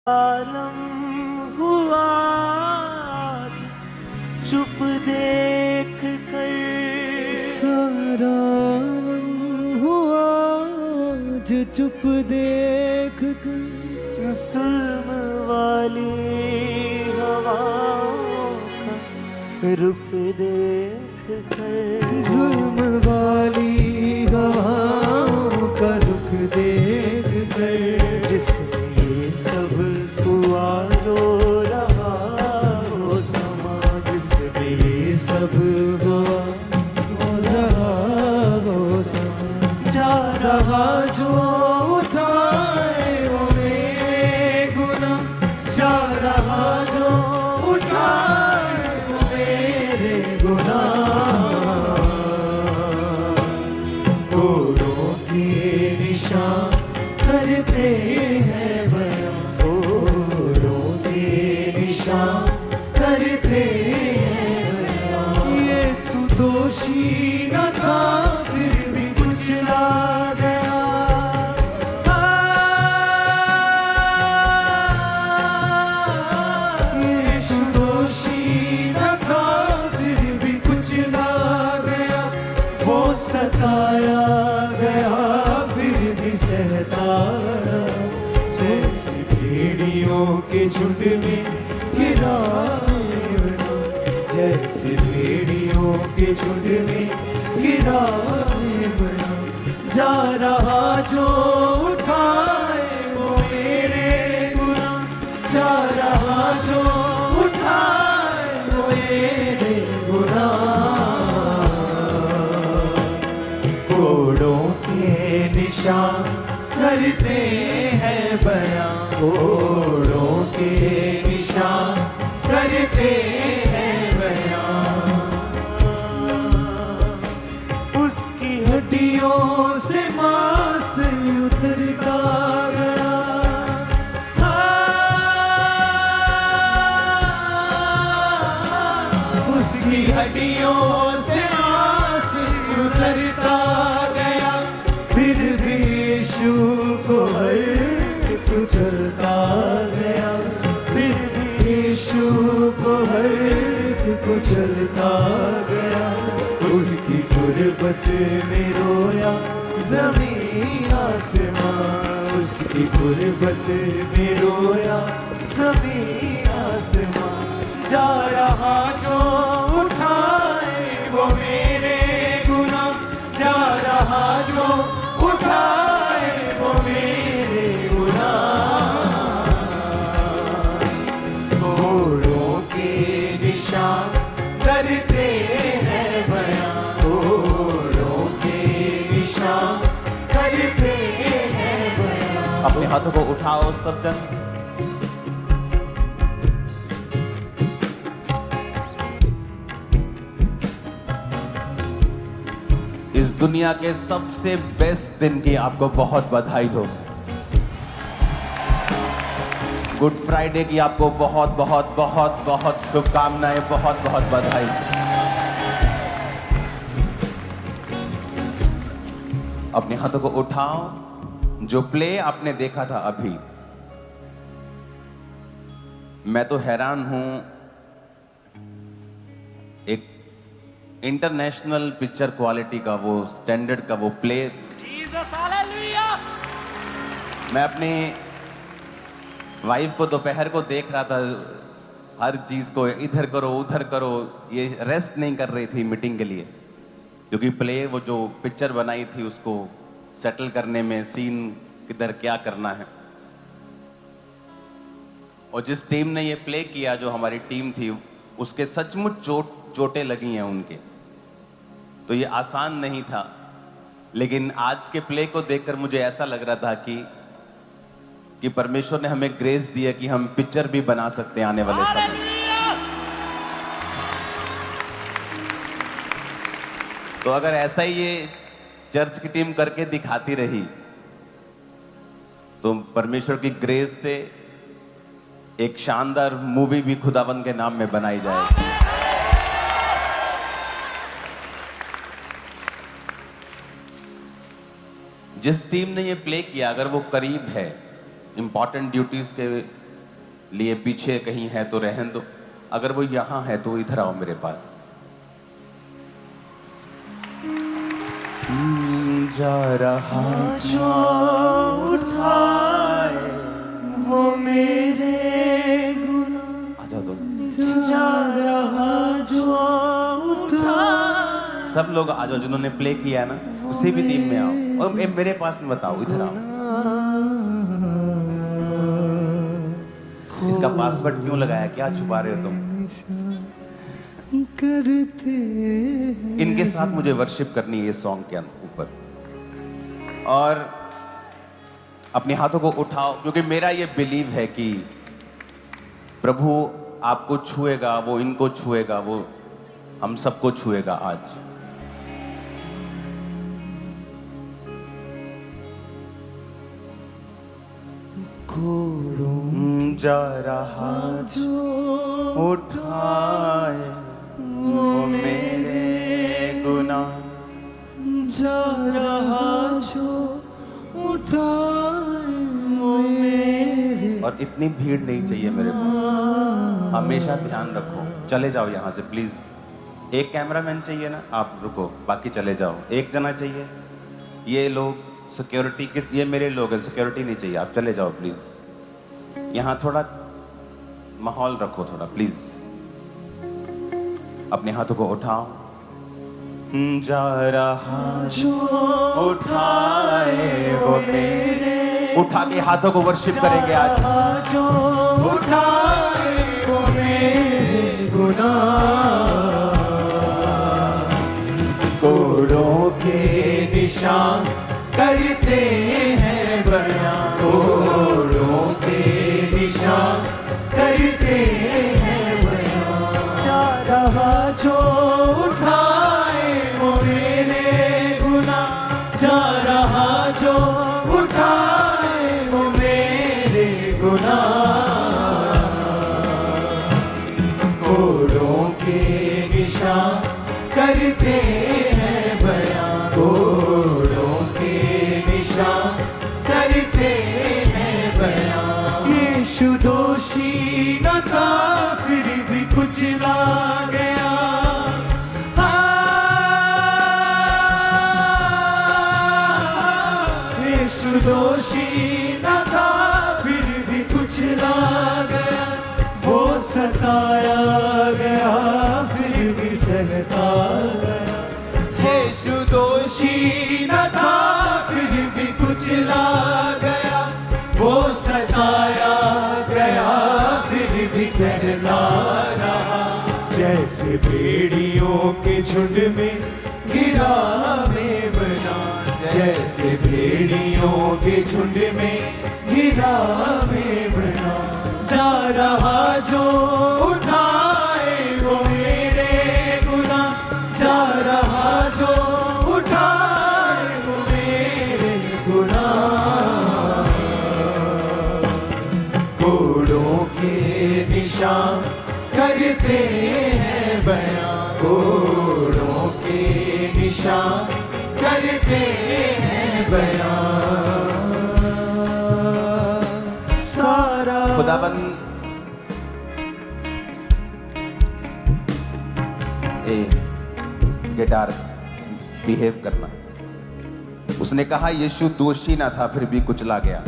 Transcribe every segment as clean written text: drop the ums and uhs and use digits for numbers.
आलम हुआ आज चुप देख कर, सारा आलम हुआ आज चुप देख कर, जुल्म वाली हवाओं का रुख देख कर, जुल्म वाली हवाओं का रुख देख कर, जिसने ये सब हुआ रो रहा हो समा, जिसने ये सब हुआ हो रहा वो समा, जा रहा जो उठाए वो मेरे गुनाह, जा रहा जो उठाए वो मेरे गुनाह, घोड़ों के निशान करते हैं बयां, घोड़ों के निशान करते हैं बयां। यीशु दोषी न था फिर भी कुचला गया, यीशु दोषी न था फिर भी कुचला गया, वो सताया गया फिर भी सहता रहा, जैसे भेड़ियों के झुंड में गिराए बना, जैसे भेड़ियों के झुंड में गिराए बना, जा रहा जो उठाए वो मेरे गुनाह, जा रहा जो उठाए वो मेरे गुनाह, घोड़ों के निशान करते हैं बयां, घोड़ों के निशान करते हैं बयां, उसकी हड्डियों से मांस उतरता गया, उसकी हड्डियों से मांस उतरता गया, फिर भी यीशु को हर कुचलता गया, फिर भी यीशु को हर कुचलता गया, उसकी गुर्बत में रोया ज़मीन आसमां, उसकी गुर्बत में रोया ज़मीन आसमां, जा रहा जो उठाए वो मेरे गुनाह, जा रहा जो उठाए वो मेरे गुनाह, घोड़ों के निशान करते हैं बयां, घोड़ों के निशान करते हैं बयां। अपने हाथों को उठाओ सब जन। इस दुनिया के सबसे बेस्ट दिन की आपको बहुत बधाई हो। गुड फ्राइडे की आपको बहुत बहुत बहुत बहुत शुभकामनाएं, बहुत बहुत बधाई। अपने हाथों को उठाओ। जो प्ले आपने देखा था अभी, मैं तो हैरान हूं। एक इंटरनेशनल पिक्चर क्वालिटी का, वो स्टैंडर्ड का वो प्ले, जीसस हालेलुया। मैं अपनी वाइफ को दोपहर को देख रहा था, हर चीज को इधर करो उधर करो, ये रेस्ट नहीं कर रही थी मीटिंग के लिए, क्योंकि प्ले वो जो पिक्चर बनाई थी उसको सेटल करने में सीन किधर क्या करना है। और जिस टीम ने ये प्ले किया, जो हमारी टीम थी, उसके सचमुच चोटें लगी हैं उनके, तो ये आसान नहीं था। लेकिन आज के प्ले को देखकर मुझे ऐसा लग रहा था कि परमेश्वर ने हमें ग्रेस दी है कि हम पिक्चर भी बना सकते हैं आने वाले समय में। तो अगर ऐसा ही ये चर्च की टीम करके दिखाती रही, तो परमेश्वर की ग्रेस से एक शानदार मूवी भी खुदावंद के नाम में बनाई जाएगी। जिस टीम ने ये प्ले किया, अगर वो करीब है इंपॉर्टेंट ड्यूटीज के लिए पीछे कहीं है तो रहन दो, अगर वो यहाँ है तो इधर आओ मेरे पास। जा रहा जो उठाए वो मेरे गुनाह, आजा दो। जा रहा जो उठाए। सब लोग आ जाओ जिन्होंने प्ले किया है ना, उसी भी टीम में आओ और मेरे पास में बताओ, इधर आओ। इसका पासवर्ड क्यों लगाया, क्या छुपा रहे हो तुम? करते इनके साथ मुझे वर्शिप करनी है इस सॉन्ग के ऊपर। और अपने हाथों को उठाओ, क्योंकि मेरा ये बिलीव है कि प्रभु आपको छुएगा, वो इनको छुएगा, वो हम सबको छुएगा आज। जा रहा जो उठाए वो मेरे गुनाह, जा रहा जो उठाए वो मेरे। और इतनी भीड़ नहीं चाहिए मेरे को, हमेशा ध्यान रखो। चले जाओ यहाँ से प्लीज। एक कैमरामैन चाहिए ना, आप रुको, बाकी चले जाओ। एक जना चाहिए, ये लोग सिक्योरिटी किस, ये मेरे लोग हैं, सिक्योरिटी नहीं चाहिए, आप चले जाओ प्लीज। यहाँ थोड़ा माहौल रखो थोड़ा प्लीज। अपने हाथों को उठाओ। जा रहा जो उठाए वो मेरे, उठा के हाथों को वर्शिप करेंगे आज। जो उठाए वो मेरे गुनाह, कोड़ों के निशान करते हैं बयां, कोड़ों के निशान करते हैं बयां। जा रहा जो उठाए वो मेरे गुनाह, जा रहा जो उठाए वो मेरे गुनाह। कोड़ों के निशान करते हैं बयां, कोड़ों के निशान करते हैं बयां। यीशु दोषी न था फिर भी कुचला गया, यीशु दोषी न था फिर भी कुचला गया। वो सताया गया फिर भी सहता गया। यीशु दोषी न था फिर भी कुचला गया, वो सताया गया फिर भी सहता रहा। जैसे भेड़ियों के झुंड में गिरा मेमना, जैसे भेड़ियों के झुंड में गिरा मेमना। जा रहा जो उठाए वो मेरे गुनाह, जा रहा जो उठाए वो मेरे गुनाह। कोड़ों के निशान करते हैं बयां, कोड़ों के निशान करते हैं बयां। सारा खुदाबंद गिटार बिहेव करना। उसने कहा यीशु दोषी ना था फिर भी कुचला गया।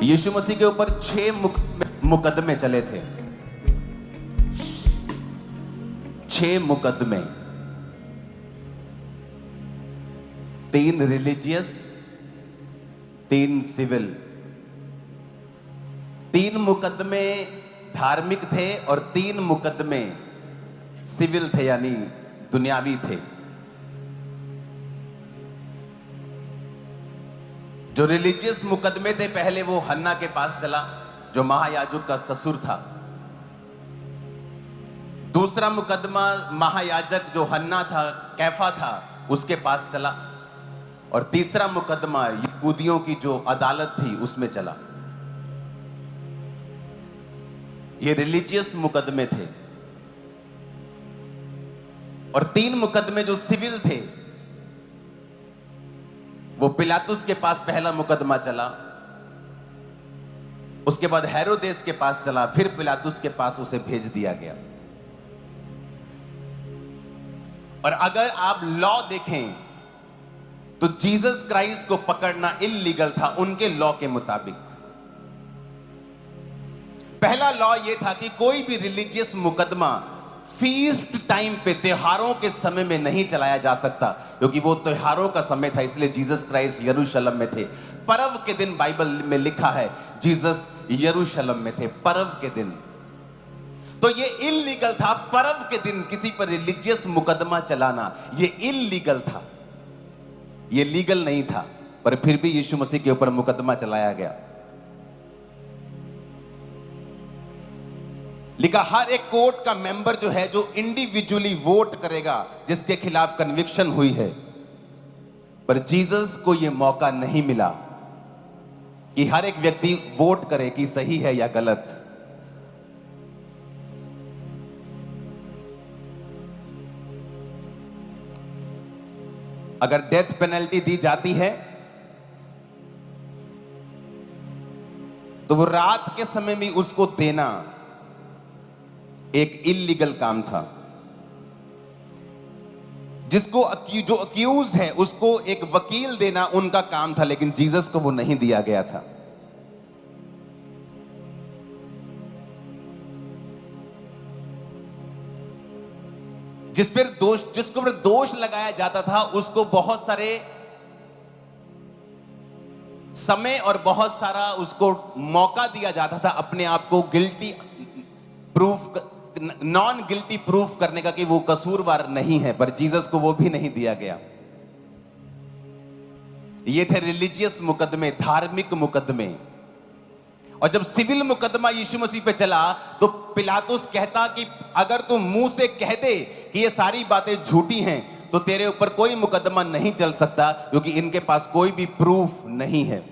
यीशु मसीह के ऊपर 6 मुकदमे चले थे, 6 मुकदमे, 3 रिलीजियस, 3 सिविल। 3 मुकदमे धार्मिक थे और 3 मुकदमे सिविल थे, यानी दुनियावी थे। जो रिलीजियस मुकदमे थे, पहले वो हन्ना के पास चला जो महायाजक का ससुर था। दूसरा मुकदमा महायाजक जो हन्ना था, कैफा था, उसके पास चला। और तीसरा मुकदमा यहूदियों की जो अदालत थी उसमें चला। ये रिलीजियस मुकदमे थे। और 3 मुकदमे जो सिविल थे, वो पिलातुस के पास पहला मुकदमा चला। उसके बाद हेरोदेस के पास चला, फिर पिलातुस के पास उसे भेज दिया गया। और अगर आप लॉ देखें तो जीसस क्राइस्ट को पकड़ना इल्लीगल था उनके लॉ के मुताबिक। पहला लॉ यह था कि कोई भी रिलीजियस मुकदमा फीस्ट टाइम पे, त्योहारों के समय में नहीं चलाया जा सकता, क्योंकि वो त्योहारों का समय था, इसलिए जीसस क्राइस्ट यरूशलेम में थे। पर्व के दिन बाइबल में लिखा है जीसस यरूशलेम में थे, पर्व के दिन। तो ये इल्लीगल था पर्व के दिन किसी पर रिलीजियस मुकदमा चलाना, ये इल्लीगल था, ये लीगल नहीं था, पर फिर भी यीशु मसीह के ऊपर मुकदमा चलाया गया। लिखा हर एक कोर्ट का मेंबर जो है, जो इंडिविजुअली वोट करेगा जिसके खिलाफ कन्विक्शन हुई है, पर जीसस को यह मौका नहीं मिला कि हर एक व्यक्ति वोट करे कि सही है या गलत। अगर डेथ पेनल्टी दी जाती है तो वो रात के समय में उसको देना एक इल्लीगल काम था। जिसको जो अक्यूज है उसको एक वकील देना उनका काम था, लेकिन जीसस को वो नहीं दिया गया था। जिसको पर दोष लगाया जाता था उसको बहुत सारे समय और बहुत सारा उसको मौका दिया जाता था अपने आप को guilty proof, non guilty proof करने का कि वो कसूरवार नहीं है, पर जीसस को वो भी नहीं दिया गया। ये थे रिलीजियस मुकदमे, धार्मिक मुकदमे। और जब सिविल मुकदमा यीशु मसीह पे चला तो पिलातुस कहता कि अगर तू मुंह से कह दे कि ये सारी बातें झूठी हैं तो तेरे ऊपर कोई मुकदमा नहीं चल सकता, क्योंकि इनके पास कोई भी प्रूफ नहीं है।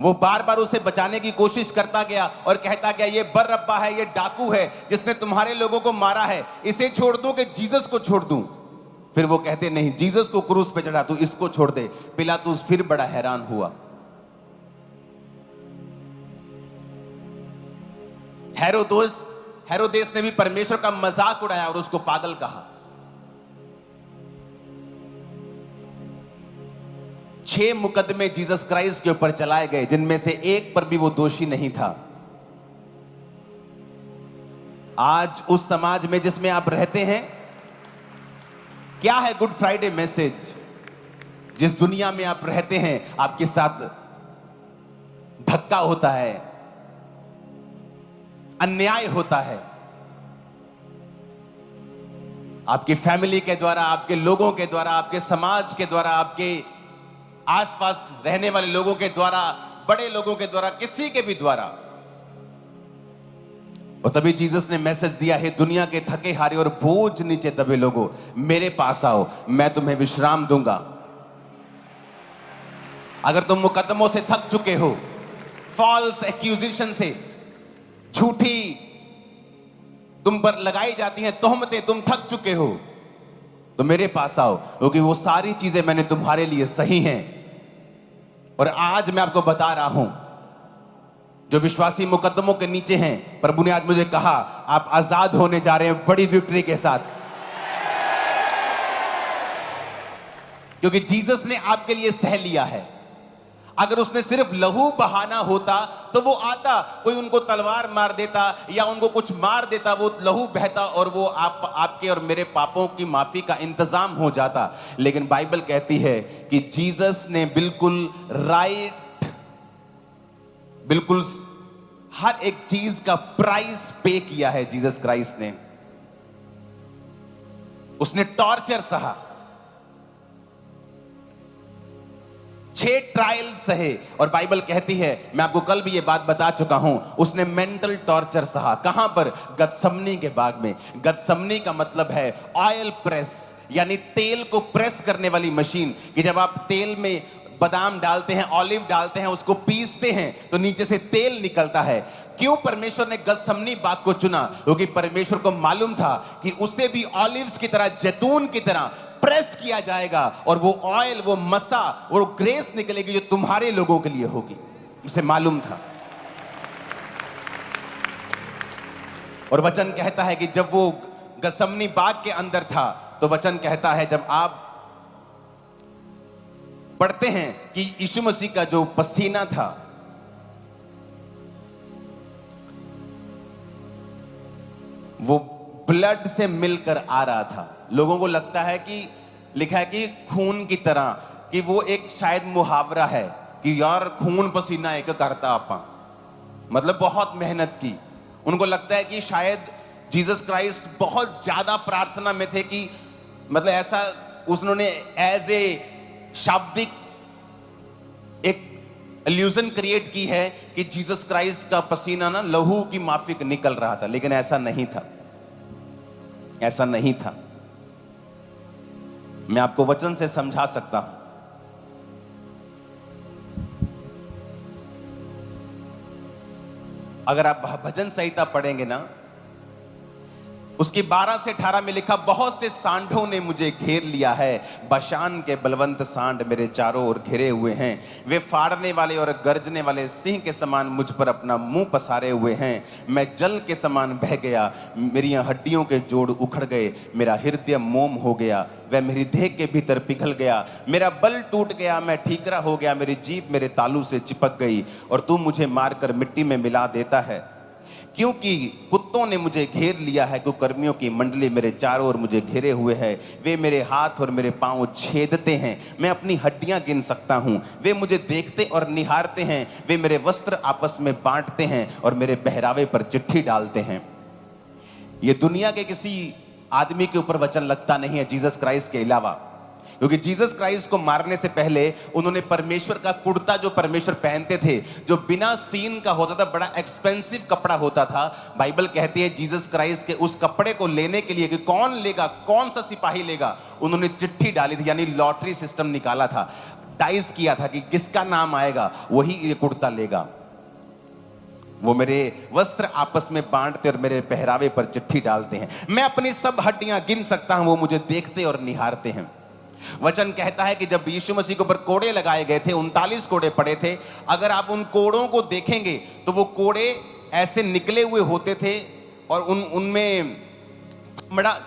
वो बार बार उसे बचाने की कोशिश करता गया और कहता गया ये बरअब्बा है, ये डाकू है जिसने तुम्हारे लोगों को मारा है, इसे छोड़ दूं कि जीसस को छोड़ दूं। फिर वो कहते नहीं, जीसस को क्रूस पे चढ़ा, तू इसको छोड़ दे। पिलातुस फिर बड़ा हैरान हुआ। हेरोदेस ने भी परमेश्वर का मजाक उड़ाया और उसको पागल कहा। 6 मुकदमे जीसस क्राइस्ट के ऊपर चलाए गए, जिनमें से एक पर भी वो दोषी नहीं था। आज उस समाज में जिसमें आप रहते हैं, क्या है गुड फ्राइडे मैसेज? जिस दुनिया में आप रहते हैं आपके साथ धक्का होता है, अन्याय होता है, आपकी फैमिली के द्वारा, आपके लोगों के द्वारा, आपके समाज के द्वारा, आपके आसपास रहने वाले लोगों के द्वारा, बड़े लोगों के द्वारा, किसी के भी द्वारा। और तभी जीसस ने मैसेज दिया है, दुनिया के थके हारे और बोझ नीचे दबे लोगों, मेरे पास आओ, मैं तुम्हें विश्राम दूंगा। अगर तुम मुकदमों से थक चुके हो, फॉल्स एक्यूजेशन से, झूठी तुम पर लगाई जाती हैं तोहमतें, तुम थक चुके हो, तो मेरे पास आओ, क्योंकि वो सारी चीजें मैंने तुम्हारे लिए सही हैं। और आज मैं आपको बता रहा हूं, जो विश्वासी मुकदमों के नीचे हैं, प्रभु ने आज मुझे कहा आप आजाद होने जा रहे हैं बड़ी विक्ट्री के साथ, क्योंकि जीसस ने आपके लिए सह लिया है। अगर उसने सिर्फ लहू बहाना होता तो वो आता, कोई उनको तलवार मार देता या उनको कुछ मार देता, वो लहू बहता और वो आपके और मेरे पापों की माफी का इंतजाम हो जाता। लेकिन बाइबल कहती है कि जीसस ने बिल्कुल राइट, बिल्कुल हर एक चीज का प्राइस पे किया है जीसस क्राइस्ट ने। उसने टॉर्चर सहा, 6 ट्रायल सहे, और बाइबल कहती है, मैं आपको कल भी ये बात बता चुका हूं, उसने मेंटल टॉर्चर सहा। कहां पर? गतसमनी के बाग में। गतसमनी का मतलब है ऑयल प्रेस, यानी तेल को प्रेस करने वाली मशीन। कि जब आप तेल में बादाम डालते हैं, ऑलिव डालते हैं, उसको पीसते हैं तो नीचे से तेल निकलता है। क्यों परमेश्वर ने गतसमनी बाग को चुना? क्योंकि परमेश्वर को मालूम था कि उसे भी ऑलिव्स की तरह, जैतून की तरह प्रेस किया जाएगा और वो ऑयल, वो मसा, वो ग्रेस निकलेगी जो तुम्हारे लोगों के लिए होगी। उसे मालूम था। और वचन कहता है कि जब वो गसमनी बाग के अंदर था तो वचन कहता है, जब आप पढ़ते हैं कि यीशु मसीह का जो पसीना था वो ब्लड से मिलकर आ रहा था। लोगों को लगता है कि लिखा है कि खून की तरह, कि वो एक शायद मुहावरा है कि यार खून पसीना एक करता आपा, मतलब बहुत मेहनत की। उनको लगता है कि शायद जीसस क्राइस्ट बहुत ज्यादा प्रार्थना में थे, कि मतलब ऐसा उन्होंने एज ए शाब्दिक एक इल्यूजन क्रिएट की है कि जीसस क्राइस्ट का पसीना ना लहू की माफिक निकल रहा था, लेकिन ऐसा नहीं था, ऐसा नहीं था। मैं आपको वचन से समझा सकता हूं। अगर आप भजन संहिता पढ़ेंगे ना, उसकी 12 से 18 में लिखा, बहुत से सांडों ने मुझे घेर लिया है, बशान के बलवंत सांड मेरे चारों ओर घिरे हुए हैं। वे फाड़ने वाले और गर्जने वाले सिंह के समान मुझ पर अपना मुंह पसारे हुए हैं। मैं जल के समान बह गया, मेरी हड्डियों के जोड़ उखड़ गए, मेरा हृदय मोम हो गया, वह मेरी देह के भीतर पिघल गया, मेरा बल टूट गया, मैं ठीकरा हो गया, मेरी जीभ मेरे तालू से चिपक गई, और तू मुझे मारकर मिट्टी में मिला देता है। क्योंकि कुत्तों ने मुझे घेर लिया है, कुकर्मियों की मंडली मेरे चारों ओर मुझे घेरे हुए है। वे मेरे हाथ और मेरे पांव छेदते हैं, मैं अपनी हड्डियां गिन सकता हूं। वे मुझे देखते और निहारते हैं, वे मेरे वस्त्र आपस में बांटते हैं और मेरे पहरावे पर चिट्ठी डालते हैं। ये दुनिया के किसी आदमी के ऊपर वचन लगता नहीं है जीसस क्राइस्ट के अलावा, क्योंकि जीसस क्राइस्ट को मारने से पहले उन्होंने परमेश्वर का कुर्ता, जो परमेश्वर पहनते थे, जो बिना सीन का होता था, बड़ा एक्सपेंसिव कपड़ा होता था। बाइबल कहती है जीसस क्राइस्ट के उस कपड़े को लेने के लिए कि कौन लेगा, कौन सा सिपाही लेगा, उन्होंने चिट्ठी डाली थी, यानी लॉटरी सिस्टम निकाला था, डाइस किया था कि किसका नाम आएगा वही ये कुर्ता लेगा। वो मेरे वस्त्र आपस में बांटते और मेरे पहरावे पर चिट्ठी डालते हैं। मैं अपनी सब हड्डियां गिन सकता हूं, वो मुझे देखते और निहारते हैं। वचन कहता है कि जब यीशु मसीह के ऊपर कोड़े लगाए गए थे, 39 कोड़े पड़े थे, अगर आप उन कोड़ों को देखेंगे तो वो कोड़े ऐसे निकले हुए होते थे और उनमें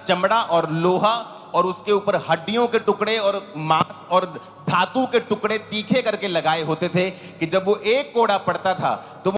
चमड़ा और लोहा और उसके ऊपर हड्डियों के टुकड़े और मांस और धातु के टुकड़े तीखे करके लगाए होते थे, कि जब वो एक कोड़ा पड़ता था तो